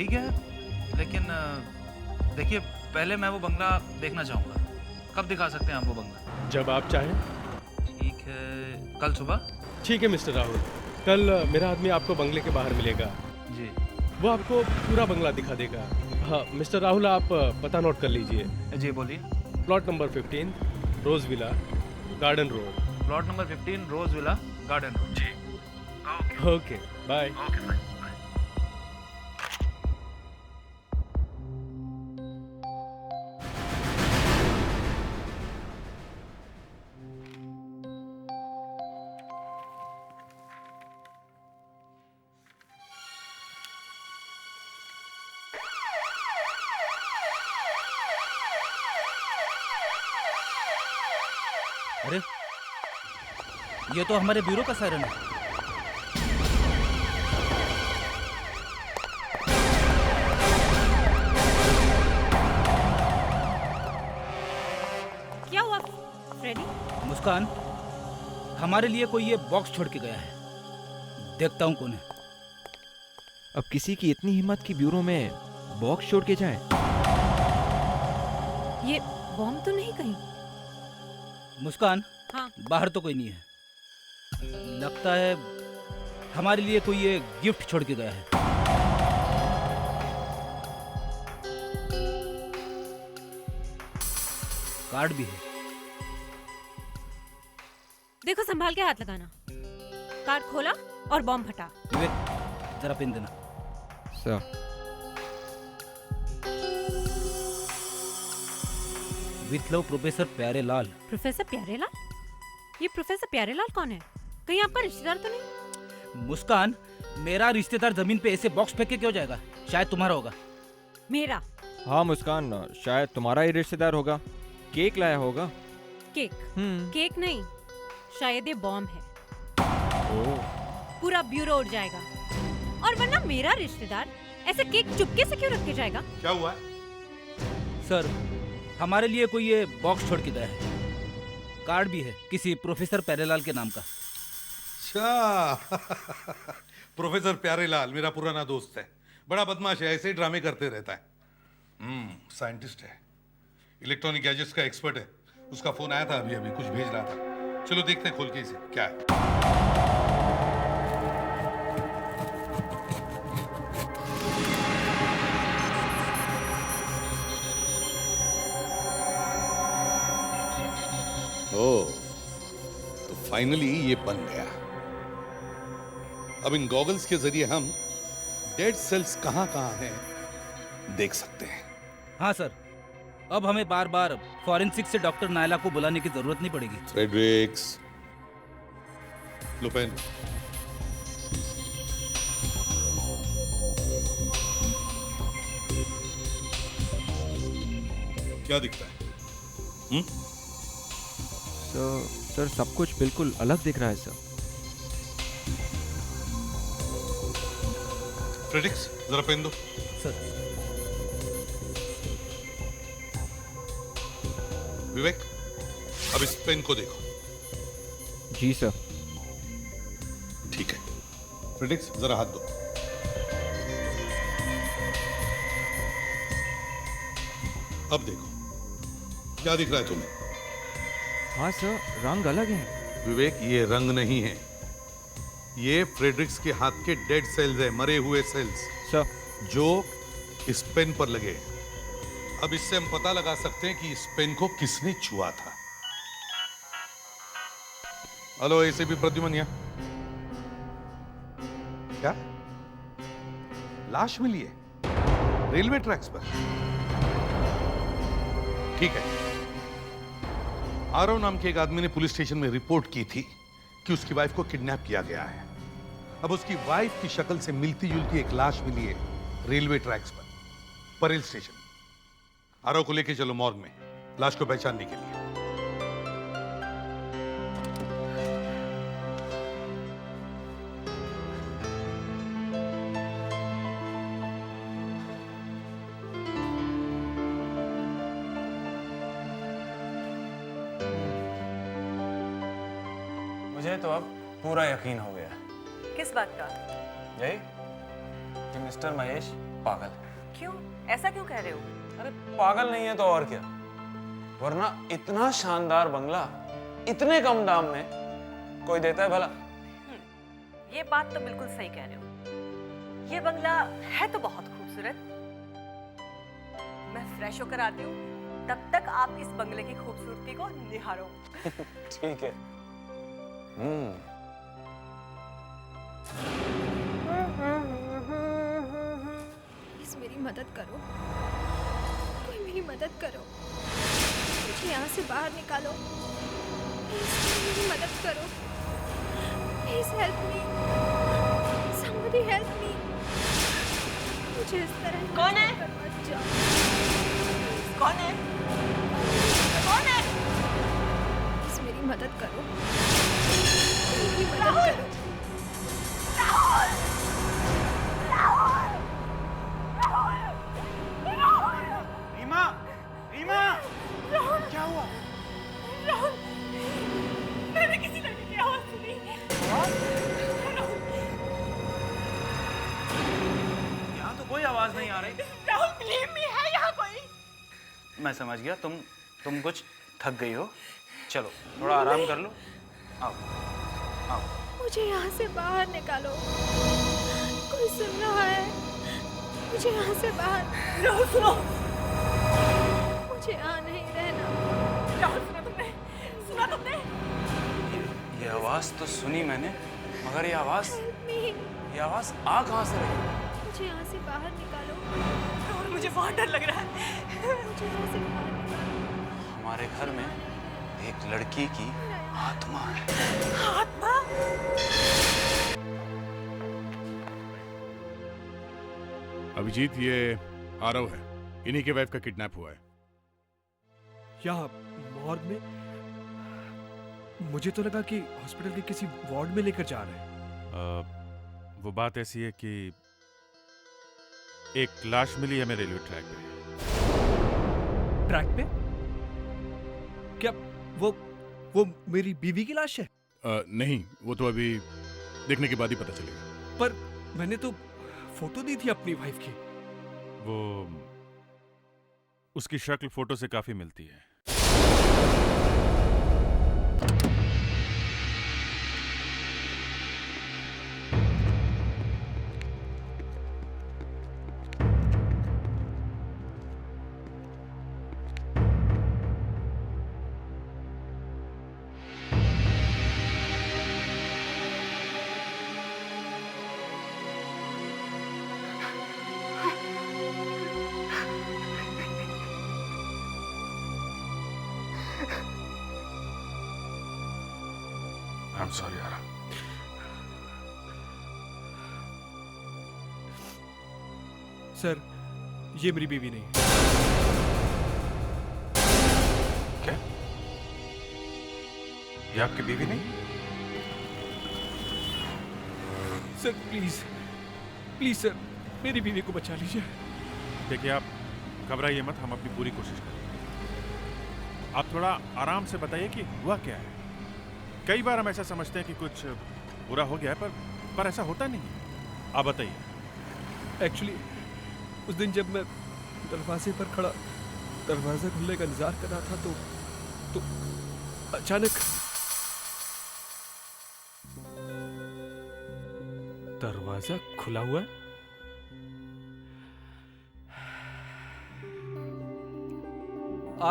ठीक है, लेकिन देखिए पहले मैं वो बंगला देखना चाहूँगा। कब दिखा सकते हैं आप वो बंगला? जब आप चाहें। ठीक है, कल सुबह? ठीक है मिस्टर राहुल, कल मेरा आदमी आपको बंगले के बाहर मिलेगा। जी। वो आपको पूरा बंगला दिखा देगा। हाँ मिस्टर राहुल, आप पता नोट कर लीजिए। जी बोलिए। Plot number 15, rose villa, garden road. Plot number 15 rose villa garden road. जी। Okay bye. Okay bye. अरे ये तो हमारे ब्यूरो का सायरन है। क्या हुआ फ्रेडी? मुस्कान, हमारे लिए कोई ये बॉक्स छोड़ के गया है। देखता हूँ कौन है। अब किसी की इतनी हिम्मत की ब्यूरो में बॉक्स छोड़ के जाए? ये बॉम्ब तो नहीं कहीं? मुस्कान, हाँ। बाहर तो कोई नहीं है। लगता है हमारे लिए कोई ये गिफ्ट छोड़ के गया है। कार्ड भी है। देखो संभाल के हाथ लगाना। कार्ड खोला और बॉम्ब फटा। विवेक, जरा पेन देना। Sir. With love professor Pyarelal. Professor Pyarelal? ये प्रोफेसर प्यारेलाल कौन है? कहीं आपका रिश्तेदार तो नहीं? मुस्कान, मेरा रिश्तेदार जमीन पे ऐसे बॉक्स फेंक के क्यों जाएगा? शायद तुम्हारा होगा। मेरा? हाँ मुस्कान, शायद तुम्हारा ही रिश्तेदार होगा। केक लाया होगा। केक? केक नहीं, शायद ये बॉम्ब है। पूरा ब्यूरो उड़ जाएगा। और वरना मेरा रिश्तेदार ऐसे केक चुपके से क्यों रख के जाएगा? क्या हुआ? सर, हमारे लिए कोई ये बॉक्स छोड़ के गया है। कार्ड भी है किसी प्रोफेसर प्यारेलाल के नाम का। अच्छा प्रोफेसर प्यारेलाल मेरा पुराना दोस्त है। बड़ा बदमाश है, ऐसे ही ड्रामे करते रहता है। साइंटिस्ट है, इलेक्ट्रॉनिक गैजेट्स का एक्सपर्ट है। उसका फोन आया था अभी अभी, कुछ भेज रहा था। चलो देखते हैं खोल के इसे क्या है। ओह, तो फाइनली ये बन गया। अब इन गॉगल्स के जरिए हम डेड सेल्स कहां कहां हैं देख सकते हैं। हाँ सर, अब हमें बार बार फॉरेंसिक से डॉक्टर नायला को बुलाने की जरूरत नहीं पड़ेगी। फ्रेडरिक्स, लो पेन। क्या दिखता है? सर सब कुछ बिल्कुल अलग दिख रहा है सर। फ्रेडरिक्स, जरा पेन दो। सर। विवेक, अब इस पेन को देखो। जी सर। ठीक है। फ्रेडरिक्स, जरा हाथ दो। अब देखो, क्या दिख रहा है तुम्हें? हाँ सर, रंग अलग है। विवेक, ये रंग नहीं है, ये फ्रेडरिक्स के हाथ के डेड सेल्स है, मरे हुए सेल्स सर, जो इस पेन पर लगे। अब इससे हम पता लगा सकते हैं कि इस पेन को किसने छुआ था। हेलो एसीपी प्रद्युमन, क्या लाश मिली है रेलवे ट्रैक्स पर? ठीक है। आरव नाम के एक आदमी ने पुलिस स्टेशन में रिपोर्ट की थी कि उसकी वाइफ को किडनैप किया गया है। अब उसकी वाइफ की शक्ल से मिलती जुलती एक लाश मिली है रेलवे ट्रैक्स पर, परेल स्टेशन। आरव को लेके चलो मॉर्ग में, लाश को पहचानने के लिए। मुझे तो अब पूरा यकीन हो गया। किस बात का? यही कि मिस्टर महेश पागल। क्यों? ऐसा क्यों कह रहे हो? अरे पागल नहीं है तो और क्या, वरना इतना शानदार बंगला इतने कम दाम में कोई देता है भला? ये बात तो बिल्कुल सही कह रहे हो। ये बंगला है तो बहुत खूबसूरत। मैं फ्रेश होकर आती हूँ, तब तक आप इस बंगले की खूबसूरती को निहारो। ठीक है। प्लीज मेरी मदद करो, कोई मेरी मदद करो, मुझे यहाँ से बाहर निकालो। प्लीज मेरी मदद करो, please help me, somebody help me. मुझे इस तरह कौन है? मत जाओ। कौन है? कौन है? प्लीज मेरी मदद करो, मेरी मदद करो। रीमा, रीमा, क्या हुआ? राहुल, मैंने किसी लड़की की आवाज सुनी। यहाँ तो कोई आवाज नहीं आ रही। राहुल, बिलीव मी, है यहाँ कोई? मैं समझ गया, तुम कुछ थक गई हो। चलो थोड़ा आराम कर लो। आओ आओ। मुझे यहाँ से बाहर निकालो, कोई सुन रहा है? मुझे यहाँ से बाहर। राहुल सुनो, मुझे यहाँ नहीं रहना। राहुल सुना तुमने? सुना तुमने? ये आवाज तो सुनी मैंने, मगर ये आवाज Help me, आ कहाँ से रही? मुझे यहाँ से बाहर निकालो। राहुल, मुझे बहुत डर लग रहा है। मुझे यहाँ से बाहर निकालो। हमारे घर में एक लड़की की आत्मा है। आत्मा? अभिजीत, ये आरव है, इन्हीं के वाइफ का किडनैप हुआ है। यहाँ मॉर्ग में? मुझे तो लगा कि हॉस्पिटल के किसी वार्ड में लेकर जा रहे हैं। वो बात ऐसी है कि एक लाश मिली है मेरे रेलवे ट्रैक पे। ट्रैक पे? क्या वो मेरी बीवी की लाश है? नहीं, वो तो अभी देखने के बाद ही पता चलेगा। पर मैंने तो फोटो दी थी अपनी वाइफ की। वो उसकी शक्ल फोटो से काफी मिलती है। I'm sorry, Ara. सर, ये मेरी बीवी नहीं। क्या? ये आपकी बीवी नहीं? सर प्लीज सर, मेरी बीवी को बचा लीजिए। देखिए, आप घबराइए मत, हम अपनी पूरी कोशिश करेंगे। आप थोड़ा आराम से बताइए कि हुआ क्या है। कई बार हम ऐसा समझते हैं कि कुछ बुरा हो गया है, पर ऐसा होता नहीं। आप बताइए। एक्चुअली उस दिन जब मैं दरवाजे पर खड़ा दरवाजा खुलने का इंतजार कर रहा था तो अचानक दरवाजा खुला हुआ है।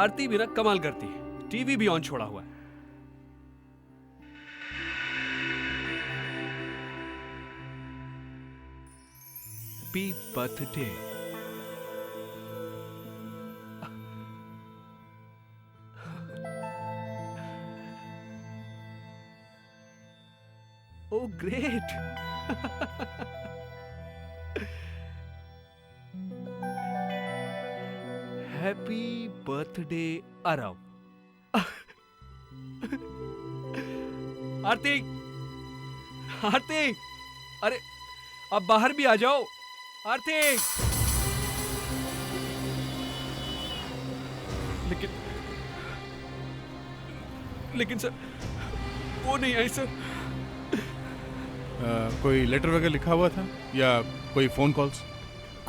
आरती भी ना कमाल करती है, टीवी भी ऑन छोड़ा हुआ है। Happy birthday. Oh, great! Happy birthday, Arav. आरती, आरती, अरे अब बाहर भी आ जाओ। आरती, लेकिन सर वो नहीं आई सर। कोई लेटर वगैरह लिखा हुआ था या कोई फोन कॉल्स?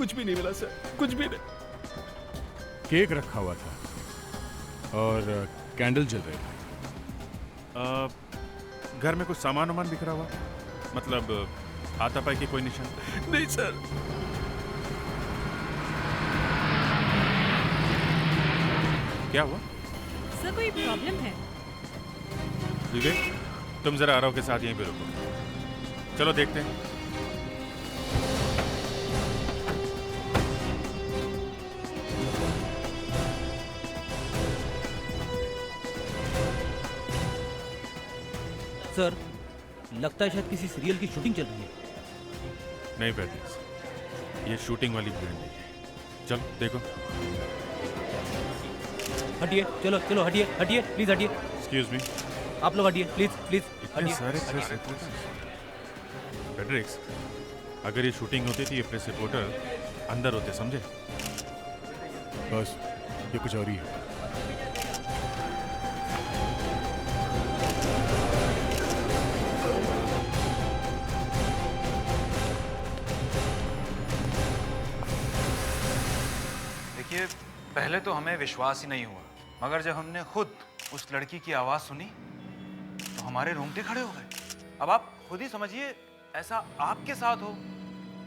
कुछ भी नहीं मिला सर, कुछ भी नहीं। केक रखा हुआ था और कैंडल जल रहे थे। घर में कुछ सामान वामान बिखरा हुआ, मतलब हाथापाई की कोई निशान? नहीं सर। क्या हुआ? सर कोई प्रॉब्लम है? विवेक, तुम जरा आरव के साथ यहीं पे रुको, चलो देखते हैं। सर, लगता है शायद किसी सीरियल की शूटिंग चल रही है। नहीं पैट्रिक्स, ये शूटिंग वाली भीड़ नहीं है। चलो देखो। हटिए, चलो चलो हटिए, हटिए प्लीज हटिए। एक्सक्यूज मी, आप लोग हटिए प्लीज प्लीज इतने हटिए। सारे प्रेस रिपोर्टर्स। पैट्रिक्स, अगर ये शूटिंग होती थी ये प्रेस रिपोर्टर अंदर होते, समझे? बस ये कुछ और ही है। देखिए, पहले तो हमें विश्वास ही नहीं हुआ, मगर जब हमने खुद उस लड़की की आवाज़ सुनी तो हमारे रोंगटे खड़े हो गए। अब आप खुद ही समझिए, ऐसा आपके साथ हो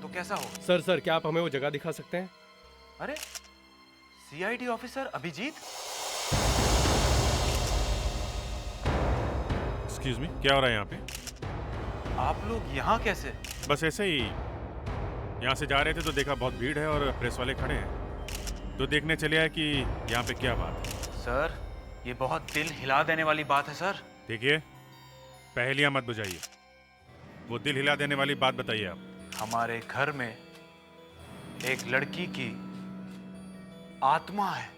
तो कैसा हो। सर क्या आप हमें वो जगह दिखा सकते हैं? अरे, CID officer Abhijeet. Excuse me, क्या हो रहा है यहाँ पे? आप लोग यहाँ कैसे? बस ऐसे ही यहाँ से जा रहे थे तो देखा बहुत भीड़ है और प्रेस वाले खड़े हैं, तो देखने चले आए कि यहाँ पे क्या बात है। सर, ये बहुत दिल हिला देने वाली बात है सर। देखिए, पहेलियाँ मत बुझाइए, वो दिल हिला देने वाली बात बताइए आप। हमारे घर में एक लड़की की आत्मा है।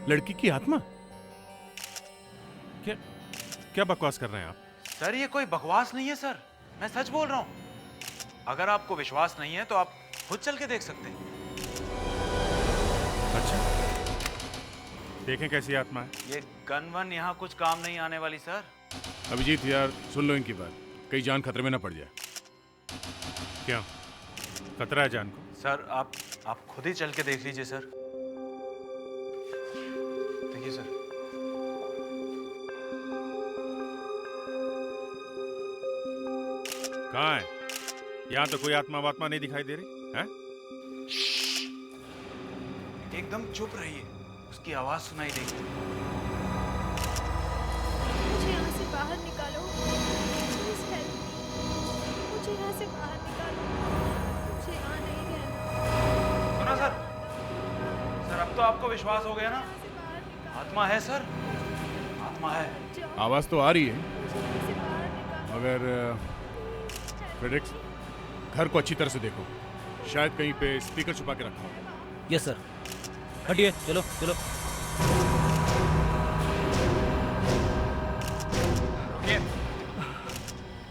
लड़की की आत्मा? क्या क्या बकवास कर रहे हैं आप? सर, ये कोई बकवास नहीं है सर, मैं सच बोल रहा हूँ। अगर आपको विश्वास नहीं है तो आप खुद चल के देख सकते हैं। अच्छा, देखें कैसी आत्मा है। ये गन वन यहाँ कुछ काम नहीं आने वाली सर। अभिजीत यार, सुन लो इनकी बात, कहीं जान खतरे में ना पड़ जाए। क्या खतरा है जान को? सर, आप खुद ही चल के देख लीजिए सर। देखिए सर। कहाँ है? यहाँ तो कोई आत्मा वात्मा नहीं दिखाई दे रही है। एकदम चुप रहिए, उसकी आवाज सुनाई देगी। मुझे यहाँ से बाहर निकालो, प्लीज हेल्प मी। मुझे यहाँ से बाहर निकालो, मुझे यहाँ नहीं रहना। सुना सर? सर, अब तो आपको विश्वास हो गया ना? यहाँ से बाहर निकालो, आत्मा है सर, आत्मा है। जाओ, आवाज तो आ रही है, मुझे यहाँ से बाहर निकालो। मगर फेडेक्स, घर को अच्छी तरह से देखो, शायद कहीं पे स्पीकर छुपा के रखा हो। यस सर, हटिए, चलो चलो।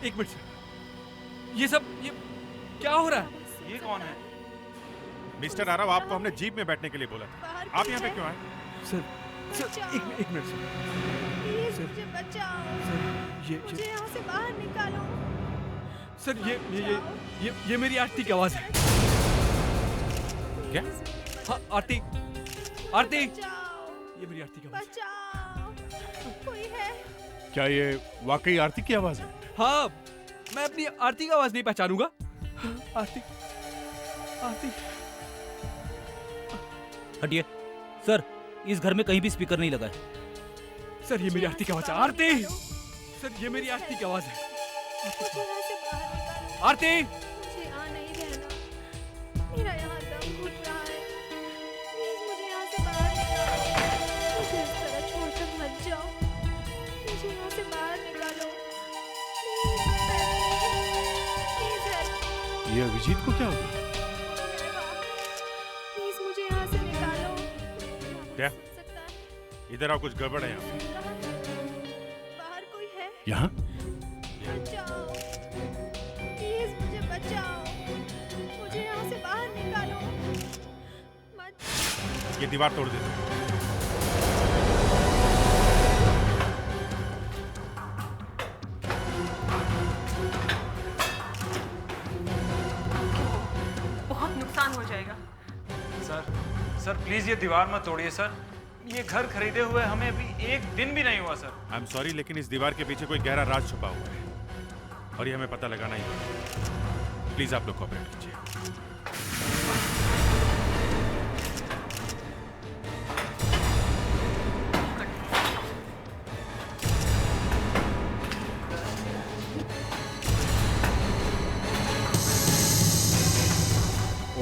एक मिनट सर, ये क्या हो रहा है? ये कौन है? मिस्टर आरव, आपको हमने जीप में बैठने के लिए बोला था, बाहर आप कोई यहाँ पे है? क्यों आए? सर एक मिनट सर। प्लीज सर, मुझे बचाओ, सर मुझे यहाँ से बाहर निकालो। सर ये मेरी आरती की आवाज है। क्या? हाँ, आरती बचाओ, ये मेरी आरती की आवाज है। बचाओ, कोई है? क्या ये वाकई आरती की आवाज है? हाँ, मैं अपनी आरती की आवाज नहीं पहचानूंगा। आरती हटिए सर, इस घर में कहीं भी स्पीकर नहीं लगा है। सर, ये मेरी आरती की आवाज है। आरती सर, ये मेरी आरती की आवाज है। मुझे यहाँ से बाहर निकालो, आरती मुझे यहाँ नहीं रहना। मेरा यहाँ दम घुट रहा है, प्लीज मुझे यहाँ से बाहर निकालो। मुझे इस तरह छोड़कर मत जाओ, मुझे यहाँ से बाहर निकालो। Please help me. ये अभिजीत को क्या हो गया? प्लीज मुझे यहाँ से निकालो। क्या? सुन सकता है? इधर आओ, कुछ गड़बड़ है यहाँ पे। बाहर कोई है? यहाँ? बचाओ, प्लीज मुझे बचाओ, मुझे यहाँ से बाहर निकालो। मत। ये दीवार तोड़ देते। नुकसान हो जाएगा। सर प्लीज ये दीवार मत तोड़िए सर। ये घर खरीदे हुए हमें अभी एक दिन भी नहीं हुआ सर। आई एम सॉरी, लेकिन इस दीवार के पीछे कोई गहरा राज छुपा हुआ है और ये हमें पता लगाना ही होगा। प्लीज आप लोग कोऑपरेट कीजिए।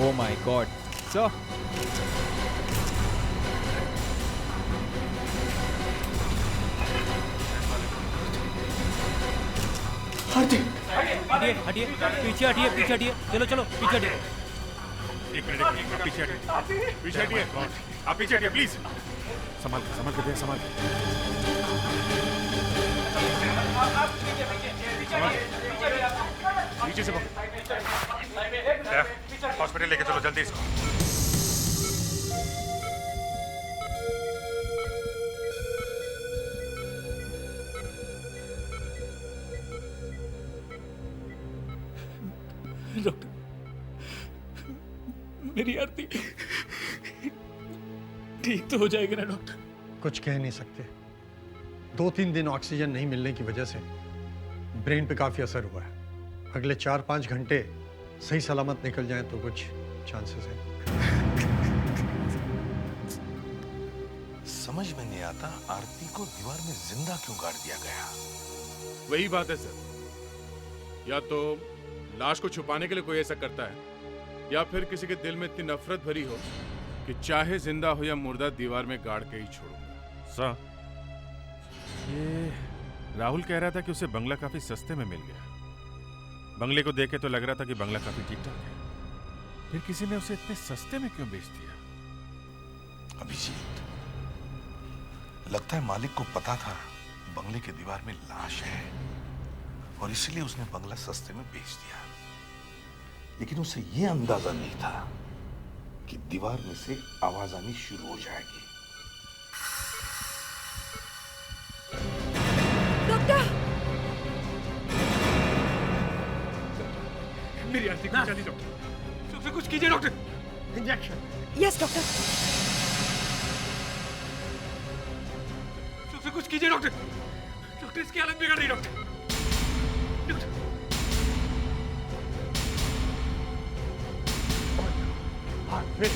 Oh my God. So, हटिए हटिए, पीछे हटिए, पीछे हटिए, चलो चलो पीछे हटिए। एक मिनट, आप पीछे हटिए, पीछे हटिए, आप पीछे हटिए प्लीज। संभाल के भैया, संभाल के। पीछे से हॉस्पिटल लेके चलो जल्दी इसको। डॉक्टर, मेरी आरती ठीक तो हो जाएगी ना डॉक्टर? कुछ कह नहीं सकते। 2-3 दिन ऑक्सीजन नहीं मिलने की वजह से ब्रेन पे काफी असर हुआ है। अगले 4-5 घंटे सही सलामत निकल जाएं तो कुछ चांसेस है। समझ में नहीं आता आरती को दीवार में जिंदा क्यों गाड़ दिया गया। वही बात है सर, या तो लाश को छुपाने के लिए कोई ऐसा करता है या फिर किसी के दिल में इतनी नफरत भरी हो कि चाहे जिंदा हो या मुर्दा दीवार में गाड़ के ही छोड़ो। सर, ये राहुल कह रहा था कि उसे बंगला काफी सस्ते में मिल गया। बंगले को देख के तो लग रहा था कि बंगला काफी ठीक ठाक है, फिर किसी ने उसे इतने सस्ते में क्यों बेच दिया? अभिजीत, लगता है मालिक को पता था बंगले की दीवार में लाश है और इसलिए उसने बंगला सस्ते में बेच दिया। लेकिन उसे यह अंदाजा नहीं था कि दीवार में से आवाज आनी शुरू हो जाएगी। डॉक्टर, मेरी आरती को बचा ली डॉक्टर। कुछ कीजिए डॉक्टर। इंजेक्शन। Yes doctor. कुछ कीजिए डॉक्टर। डॉक्टर, इसकी हालत बिगड़ रही doctor. Aarti!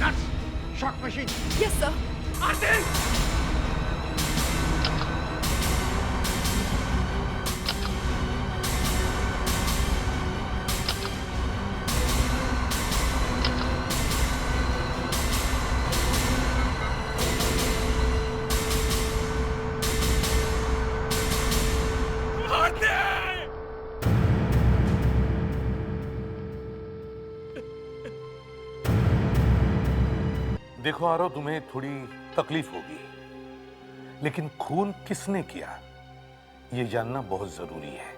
Nurse, shock machine. Yes sir. Aarti! देखो आरो, तुम्हें थोड़ी तकलीफ होगी, लेकिन खून किसने किया ये जानना बहुत जरूरी है।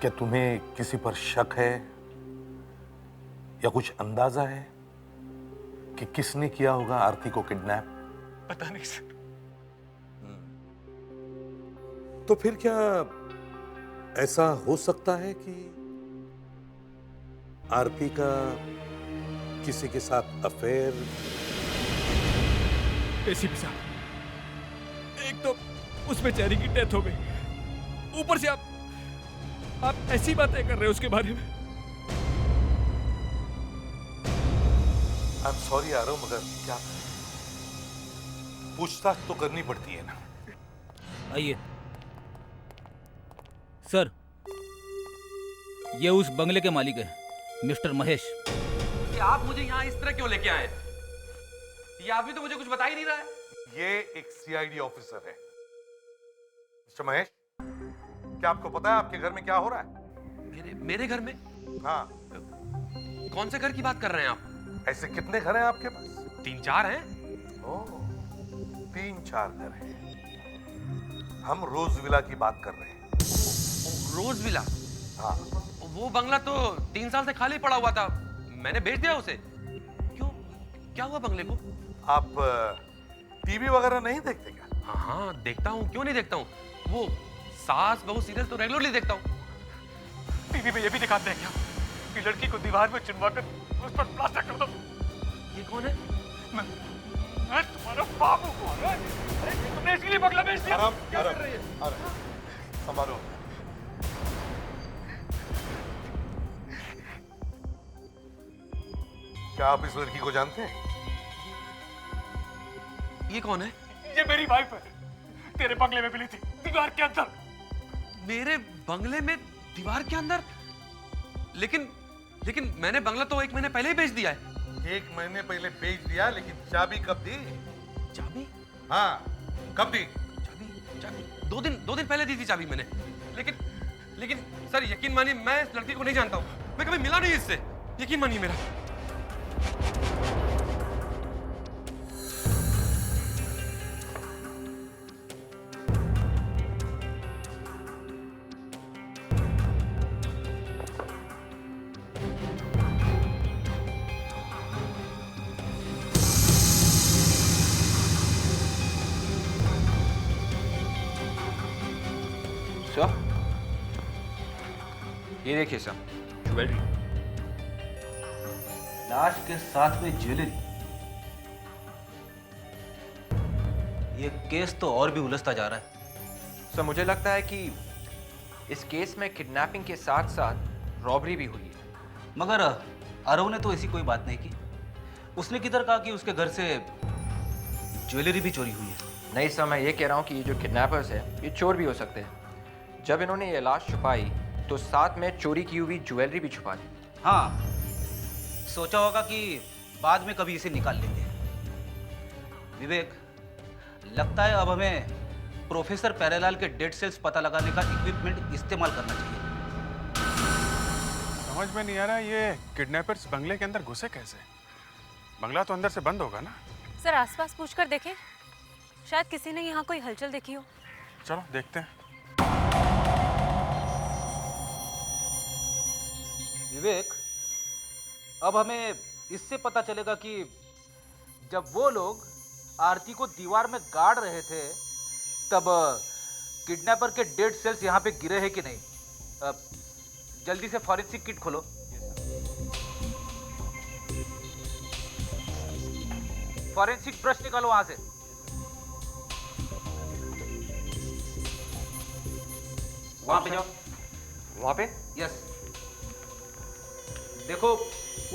क्या तुम्हें किसी पर शक है या कुछ अंदाजा है कि किसने किया होगा आरती को किडनैप? पता नहीं सर। तो फिर क्या ऐसा हो सकता है कि आरती का किसी के साथ अफेयर? एसीपी साहब, एक तो उस बेचारी की डेथ हो गई, ऊपर से आप ऐसी बातें कर रहे हो उसके बारे में। आई एम सॉरी आरो, मगर क्या पूछताछ तो करनी पड़ती है ना। आइए सर, ये उस बंगले के मालिक है, मिस्टर महेश। कि आप मुझे यहाँ इस तरह क्यों लेके आए? ये अभी तो मुझे कुछ बता ही नहीं रहा है। ये एक सीआईडी ऑफिसर है। मिस्टर महेश, क्या आपको पता है आपके घर में क्या हो रहा है? मेरे घर में? हाँ। कौन से घर की बात कर रहे हैं आप? ऐसे कितने घर हैं आपके पास? 3-4 हैं। ओह, 3-4 घर हैं। हम रोज विला की बात कर रहे हैं। रोज विला? हाँ। वो बंगला तो 3 साल से खाली पड़ा हुआ था, मैंने बेच दिया उसे। क्यों, क्या हुआ बंगले को? आप टीवी वगैरह नहीं देखते क्या? हाँ देखता हूँ, क्यों नहीं देखता हूँ। वो सास बहू सीरियल तो रेगुलरली देखता हूँ। टीवी पे ये भी दिखाते हैं क्या आपकी लड़की को दीवार में चिनवा कर उस पर प्लास्टर कर दो। ये कौन है? मैं तुम्हारा बाप हूँ। अरे तुमने इसलिए बंगला बेच दिया। क्या कर रही है? संभालो। क्या आप इस लड़की को जानते हैं? ये कौन है? ये मेरी वाइफ है। तेरे बंगले में मिली थी, दीवार के अंदर। मेरे बंगले में दीवार के अंदर? लेकिन मैंने बंगला तो 1 महीने पहले ही बेच दिया है। 1 महीने पहले बेच दिया, लेकिन चाबी कब दी? चाबी? हाँ, कब दी? चाबी 2 दिन पहले दी थी चाबी मैंने। लेकिन सर यकीन मानिए, मैं इस लड़की को नहीं जानता हूँ। मैं कभी मिला नहीं इससे। यकीन मानिए मेरा। ये देखिए सर, ज्वेलरी। लाश के साथ में ज्वेलरी। ये केस तो और भी उलझता जा रहा है। सर मुझे लगता है कि इस केस में किडनैपिंग के साथ साथ रॉबरी भी हुई है। मगर आरव ने तो ऐसी कोई बात नहीं की। उसने किधर कहा कि उसके घर से ज्वेलरी भी चोरी हुई है? नहीं सर, मैं ये कह रहा हूँ कि ये जो किडनैपर्स है ये चोर भी हो सकते हैं। जब इन्होंने ये लाश छुपाई तो साथ में चोरी की हुई ज्वेलरी भी छुपा दी। हाँ, सोचा होगा कि बाद में कभी इसे निकाल लेंगे। विवेक, लगता है अब हमें प्रोफेसर प्यारेलाल के डेड सेल्स पता लगाने का इक्विपमेंट इस्तेमाल करना चाहिए। समझ में नहीं आ रहा ये किडनैपर्स बंगले के अंदर घुसे कैसे? बंगला तो अंदर से बंद होगा ना? सर आसपास पूछकर देखें, शायद किसी ने यहाँ कोई हलचल देखी हो। चलो देखते हैं। विवेक, अब हमें इससे पता चलेगा कि जब वो लोग आरती को दीवार में गाड़ रहे थे तब किडनैपर के डेड सेल्स यहाँ पे गिरे हैं कि नहीं। जल्दी से फॉरेंसिक किट खोलो। फॉरेंसिक ब्रश निकालो वहां से। वहां पे जाओ। वहां पे? यस। देखो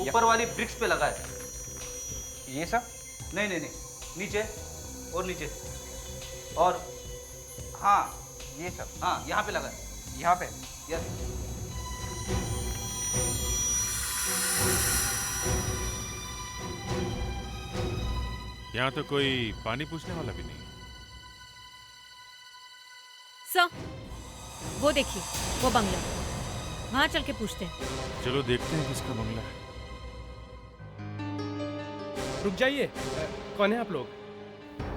ऊपर वाली ब्रिक्स पे लगा है। ये सर? नहीं, नीचे और नीचे और हाँ ये सब? हाँ, यहाँ पे लगा है। यहाँ पे? यस। यहाँ तो कोई पानी पूछने वाला भी नहीं। सर, वो देखिए, वो बंगला। वहां चल के पूछते हैं। चलो देखते हैं किसका बंगला है। रुक जाइए, कौन है आप लोग?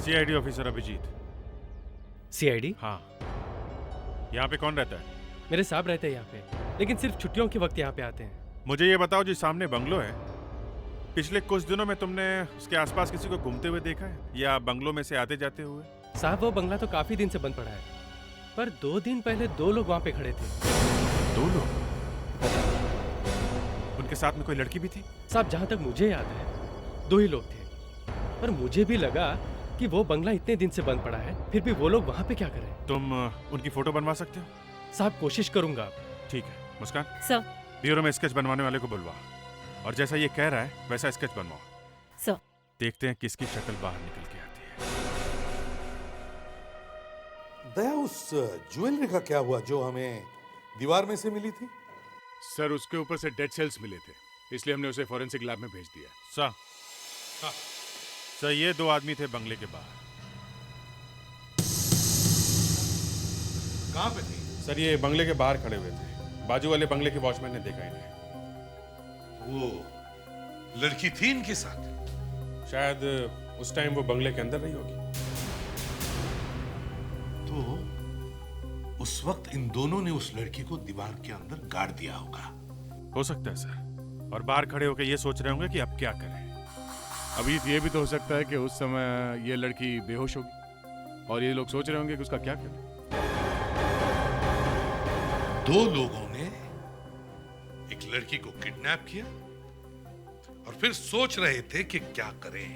CID officer Abhijeet. सीआईडी? हाँ। यहाँ पे कौन रहता है? मेरे साहब रहते हैं यहाँ पे, लेकिन सिर्फ छुट्टियों के वक्त यहाँ पे आते हैं। मुझे ये बताओ, जो सामने बंगलो है, पिछले कुछ दिनों में तुमने उसके आसपास किसी को घूमते हुए देखा है या बंगलों में से आते जाते हुए? साहब वो बंगला तो काफी दिन से बंद पड़ा है, पर 2 दिन पहले 2 लोग वहाँ पे खड़े थे। 2 लोग? उनके साथ में कोई लड़की भी थी? साहब जहाँ तक मुझे याद है 2 ही लोग थे, पर मुझे भी लगा कि वो बंगला इतने दिन से बंद पड़ा है, फिर भी वो लोग वहाँ पे क्या कर रहे हैं? तुम उनकी फोटो बनवा सकते हो? साहब कोशिश करूंगा। ठीक है। मुस्कान, सर। ब्यूरो में स्केच बनवाने वाले को बुलवा, और जैसा ये कह रहा है वैसा स्केच बनवाओ। सर। देखते हैं किसकी शक्ल बाहर निकल के आती है। दया, उस ज्वेलरी का क्या हुआ जो हमें दीवार में से मिली थी? सर उसके ऊपर से डेड सेल्स मिले थे, इसलिए हमने उसे फॉरेंसिक लैब में भेज दिया। सर ये 2 आदमी थे बंगले के बाहर। कहाँ पे थे? सर ये बंगले के बाहर खड़े हुए थे, बाजू वाले बंगले के वॉचमैन ने देखा इन्हें। वो लड़की थी इनके साथ? शायद उस टाइम वो बंगले के अंदर रही होगी। तो उस वक्त इन दोनों ने उस लड़की को दीवार के अंदर गाड़ दिया होगा। हो सकता है सर, और बाहर खड़े होकर ये सोच रहे होंगे कि अब क्या करें। अभी ये भी तो हो सकता है कि उस समय ये लड़की बेहोश होगी और ये लोग सोच रहे होंगे कि उसका क्या करें। 2 लोगों ने एक लड़की को किडनैप किया और फिर सोच रहे थे कि क्या करें।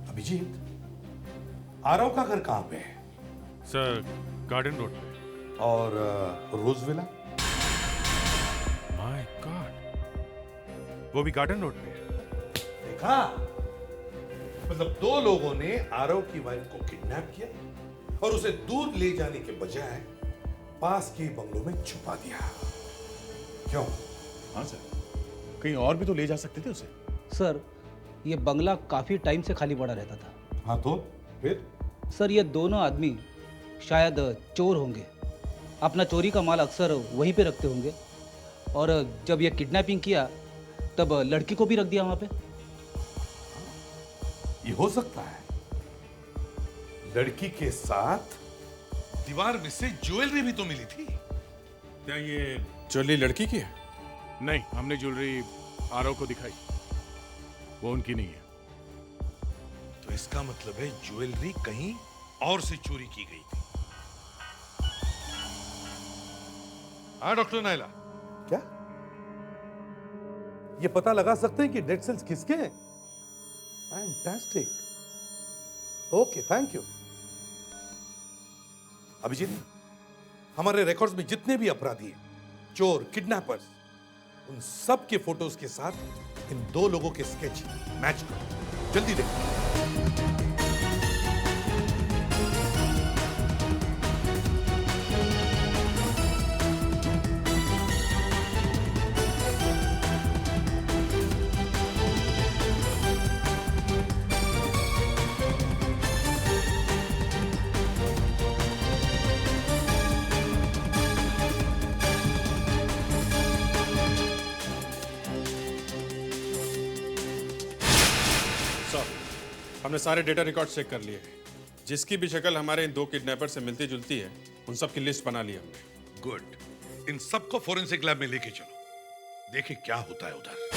अभिजीत, आरव का घर कहां पे है? सर, गार्डन रोड पे। और रोज विला? माय गॉड, वो भी गार्डन रोड पे है। देखा, मतलब दो लोगों ने आरव की वाइफ को किडनैप किया और उसे दूर ले जाने के बजाय पास के बंगलों में छुपा दिया। क्यों? हाँ सर, कहीं और भी तो ले जा सकते थे उसे। सर, ये बंगला काफी टाइम से खाली पड़ा रहता था। हाँ तो फिर? सर, ये दोनों आदमी शायद चोर होंगे। अपना चोरी का माल अक्सर वहीं पे रखते होंगे और जब ये किडनैपिंग किया तब लड़की को भी रख दिया वहां पे। ये हो सकता है। लड़की के साथ दीवार में से ज्वेलरी भी तो मिली थी। क्या ये ज्वेलरी लड़की की है? नहीं, हमने ज्वेलरी आरव को दिखाई, वो उनकी नहीं है। तो इसका मतलब है ज्वेलरी कहीं और से चोरी की गई थी। हाँ डॉक्टर नायला, क्या ये पता लगा सकते हैं कि डेड सेल्स किसके हैं? Fantastic, okay, thank you. Abhijeet, हमारे रिकॉर्ड्स में जितने भी अपराधी हैं, चोर, किडनैपर्स, उन सब के फोटोज के साथ इन दो लोगों के स्केच मैच करो। जल्दी देखो। हमने सारे डेटा रिकॉर्ड चेक कर लिए हैं। जिसकी भी शक्ल हमारे इन दो किडनैपर से मिलती जुलती है, उन सब की लिस्ट बना ली हमने। गुड, इन सबको फोरेंसिक लैब में लेके चलो, देखें क्या होता है उधर।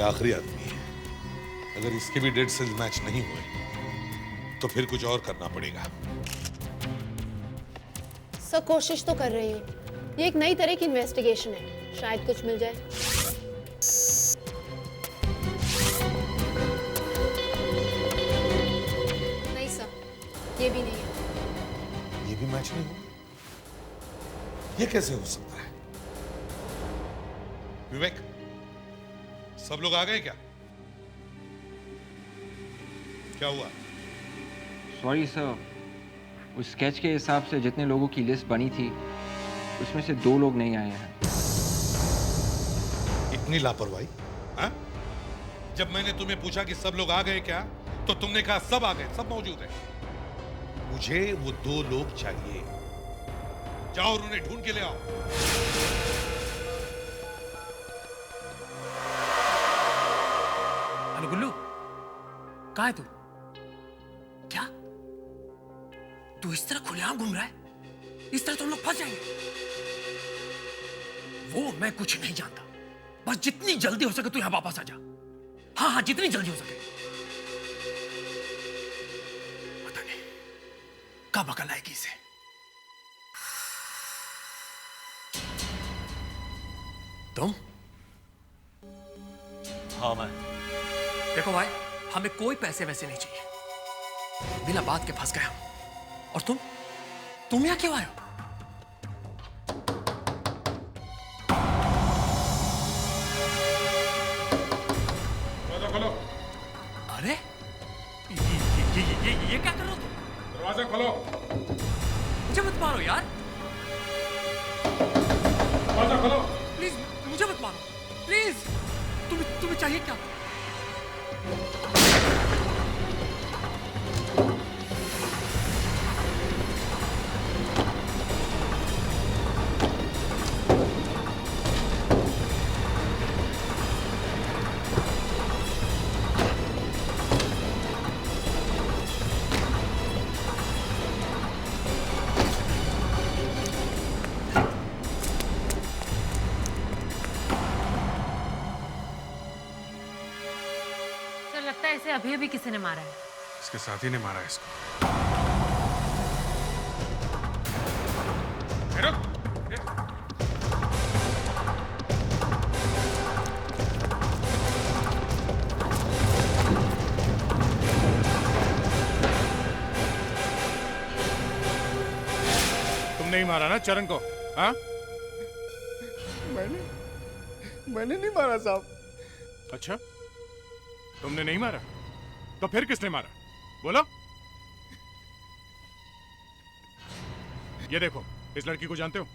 आखिरी आदमी है। अगर इसके भी डेड सेल्स मैच नहीं हुए तो फिर कुछ और करना पड़ेगा। सर, कोशिश तो कर रही हूँ। ये एक नई तरह की इन्वेस्टिगेशन है, शायद कुछ मिल जाए। नहीं सर, ये भी नहीं है। ये भी मैच नहीं हुआ? ये कैसे हो सकता है? विवेक, सब लोग आ गए क्या? क्या हुआ? सॉरी सर, उस स्केच के हिसाब से जितने लोगों की लिस्ट बनी थी उसमें से 2 लोग नहीं आए हैं। इतनी लापरवाही? हाँ? जब मैंने तुम्हें पूछा कि सब लोग आ गए क्या, तो तुमने कहा सब आ गए, सब मौजूद हैं। मुझे वो 2 लोग चाहिए। जाओ और उन्हें ढूंढ के ले आओ। हेलो गुल्लू, कहाँ है तू? क्या तू इस तरह खुलेआम घूम रहा है? इस तरह तो हम लोग फंस जाएंगे। वो मैं कुछ नहीं जानता, बस जितनी जल्दी हो सके तू यहां वापस आ जा। हाँ हाँ, जितनी जल्दी हो सके। पता नहीं कब अकल आएगी इसे। तुम? हाँ मैं। देखो भाई, हमें कोई पैसे वैसे नहीं चाहिए, बिना बात के फंस गया। और तुम यहाँ क्यों आए हो? खोलो। अरे ये क्या कर रहे हो तुम? दरवाजा खोलो। मुझे मत मारो यार। दरवाजा खोलो। प्लीज मुझे मत मारो प्लीज। तुम्हें चाहिए क्या? लगता है इसे अभी अभी किसी ने मारा है। इसके साथी ने मारा इसको। तुम नहीं मारा ना चरण को? हाँ? मैंने नहीं मारा साहब। अच्छा, तुमने नहीं मारा तो फिर किसने मारा? बोलो। ये देखो, इस लड़की को जानते हो?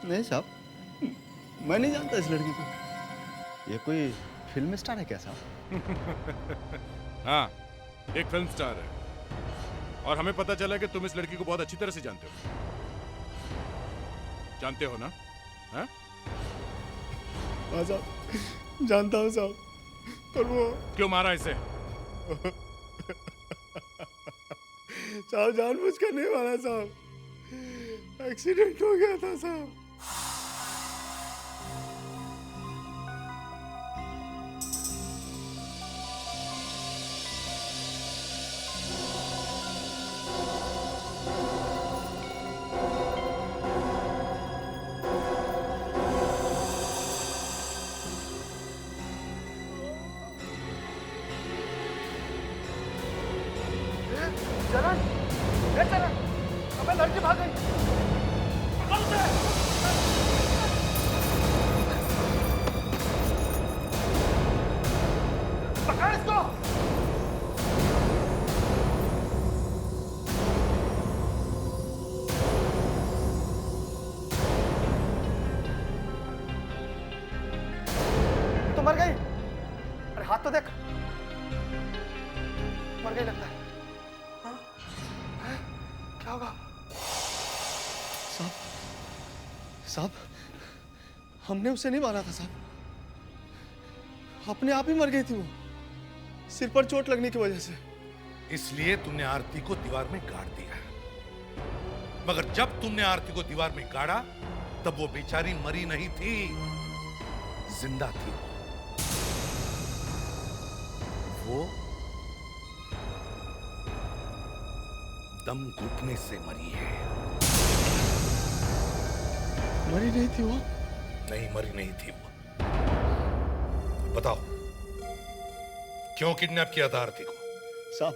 नहीं साहब, मैं नहीं जानता इस लड़की को। ये कोई फिल्म स्टार है क्या साहब? हाँ, एक फिल्म स्टार है और हमें पता चला कि तुम इस लड़की को बहुत अच्छी तरह से जानते हो। जानते हो ना? हाँ? हाँ साहब, जानता हूँ साहब। पर वो क्यों मारा इसे? साहब जानबूझकर नहीं मारा साहब, एक्सीडेंट हो गया था साहब। चरण, ए चरण, अबे लड़की भाग गई। पकड़ उसे। पकड़ इसको। तो मर गई। अरे हाथ तो देख, मर गई लगता है। क्या होगा? साहब, हमने उसे नहीं मारा था साहब, अपने आप ही मर गई थी वो, सिर पर चोट लगने की वजह से। इसलिए तुमने आरती को दीवार में गाड़ दिया। मगर जब तुमने आरती को दीवार में गाड़ा तब वो बेचारी मरी नहीं थी, जिंदा थी। वो दम घुटने से मरी है। मरी नहीं थी वो? नहीं, मरी नहीं थी वो। बताओ, क्यों किडनैप किया था आरती को? साहब,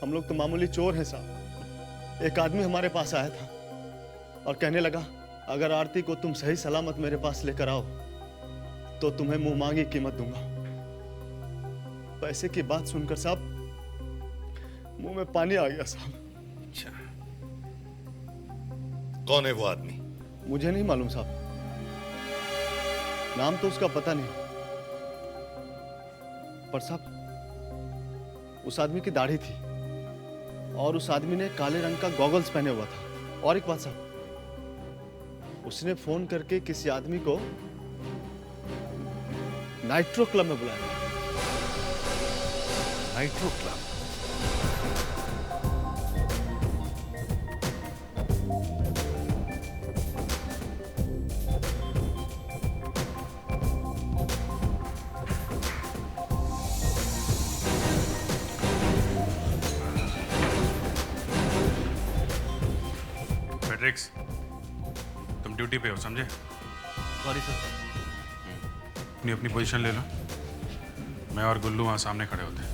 हम लोग तो मामूली चोर हैं साहब। एक आदमी हमारे पास आया था और कहने लगा, अगर आरती को तुम सही सलामत मेरे पास लेकर आओ तो तुम्हें मुंह मांगी कीमत दूंगा। पैसे की बात सुनकर साहब मुंह में पानी आ गया साहब। अच्छा, कौन है वो आदमी? मुझे नहीं मालूम साहब, नाम तो उसका पता नहीं, पर साहब उस आदमी की दाढ़ी थी और उस आदमी ने काले रंग का गॉगल्स पहने हुआ था। और एक बात साहब, उसने फोन करके किसी आदमी को नाइट्रो क्लब में बुलाया। Nitro club? पेड्रिक्स, तुम ड्यूटी पे हो, समझे? Sorry sir. अपनी अपनी पोजीशन ले लो। मैं और गुल्लू वहां सामने खड़े होते हैं।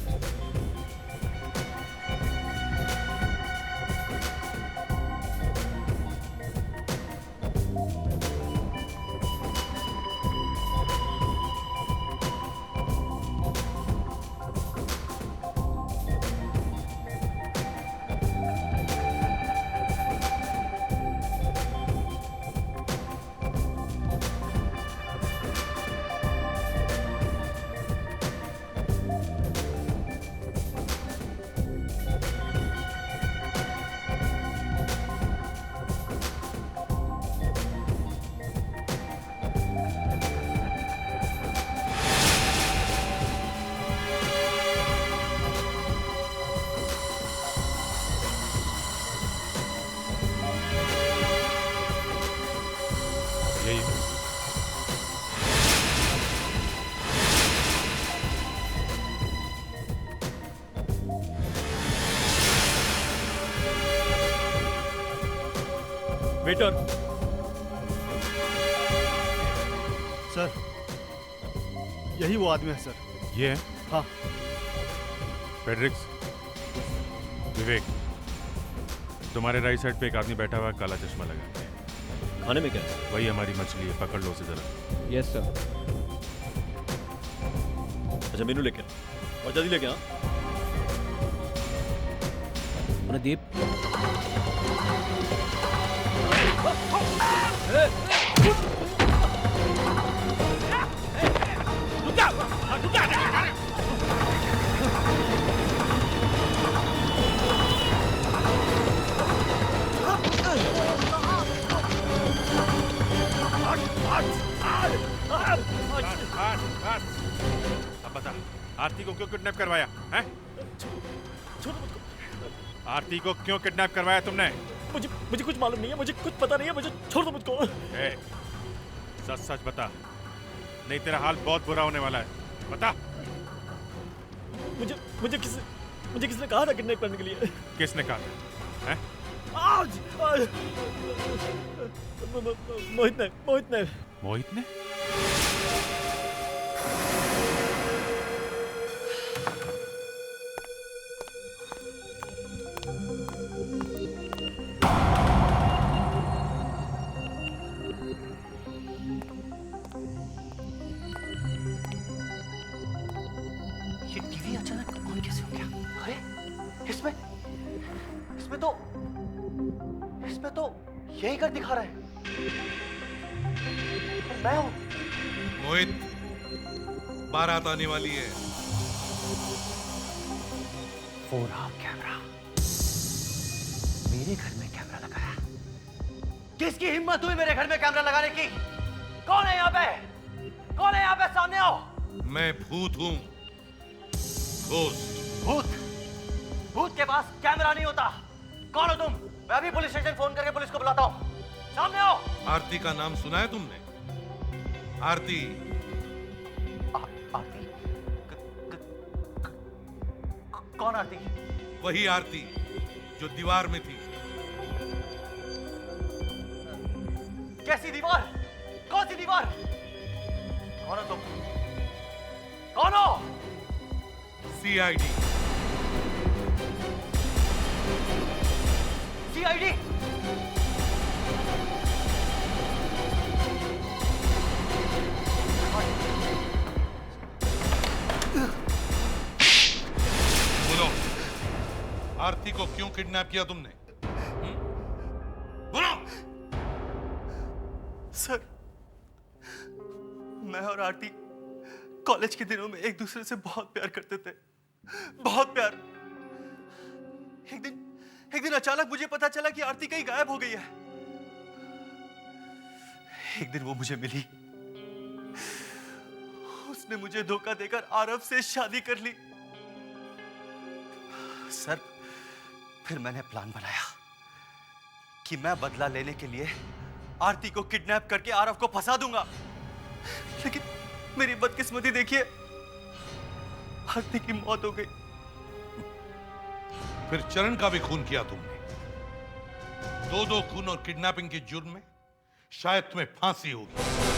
यही है। वेटर। सर, यही वो आदमी है सर। ये है? हाँ। पेड्रिक्स, विवेक, तुम्हारे राइट साइड पे एक आदमी बैठा हुआ है, काला चश्मा लगा। खाने में क्या है? वही हमारी मछली है, पकड़ लो उसे जरा। Yes sir. अच्छा मेनू लेके आ और जल्दी लेके आ। प्रदीप, अब बता, आरती को क्यों किडनैप करवाया है? आरती को क्यों किडनैप करवाया तुमने? मुझे कुछ मालूम नहीं है, मुझे कुछ पता नहीं है, मुझे छोड़ दो मुझको। सच सच बता, नहीं तेरा हाल बहुत बुरा होने वाला है। बता। मुझे किसने कहा था किडनैप करने के लिए? किसने कहा था? हैं? मोहित ने। मोहित ने? ये टीवी अचानक ऑन कैसे हो गया? अरे इसमें तो यही घर दिखा रहा है। मैं हूं। मोहित, बारात आने वाली है। वो रहा कैमरा। मेरे घर में कैमरा लगाया। किसकी हिम्मत हुई मेरे घर में कैमरा लगाने की? कौन है यहाँ पे? कौन है यहाँ पे? सामने आओ। मैं भूत हूं। भूत के पास कैमरा नहीं होता। कौन हो तुम? मैं अभी पुलिस स्टेशन फोन करके पुलिस को बुलाता हूँ। सामने आओ। आरती का नाम सुना है तुमने? आरती। आरती? कौन आरती? वही आरती जो दीवार में थी। कैसी दीवार? कौन सी दीवार? कौन हो तुम? कौन हो? सीआईडी। सीआईडी? बोलो, आरती को क्यों किडनैप किया तुमने? बोलो। सर, मैं और आरती कॉलेज के दिनों में एक दूसरे से बहुत प्यार करते थे। बहुत प्यार। एक दिन अचानक मुझे पता चला कि आरती कहीं गायब हो गई है। एक दिन वो मुझे मिली। उसने मुझे धोखा देकर आरव से शादी कर ली। सर, फिर मैंने प्लान बनाया कि मैं बदला लेने के लिए आरती को किडनैप करके आरव को फंसा दूंगा। लेकिन मेरी बदकिस्मती देखिए, आरती की मौत हो गई। फिर चरण का भी खून किया तुमने। दो खून और किडनैपिंग के जुर्म में शायद तुम्हें फांसी होगी।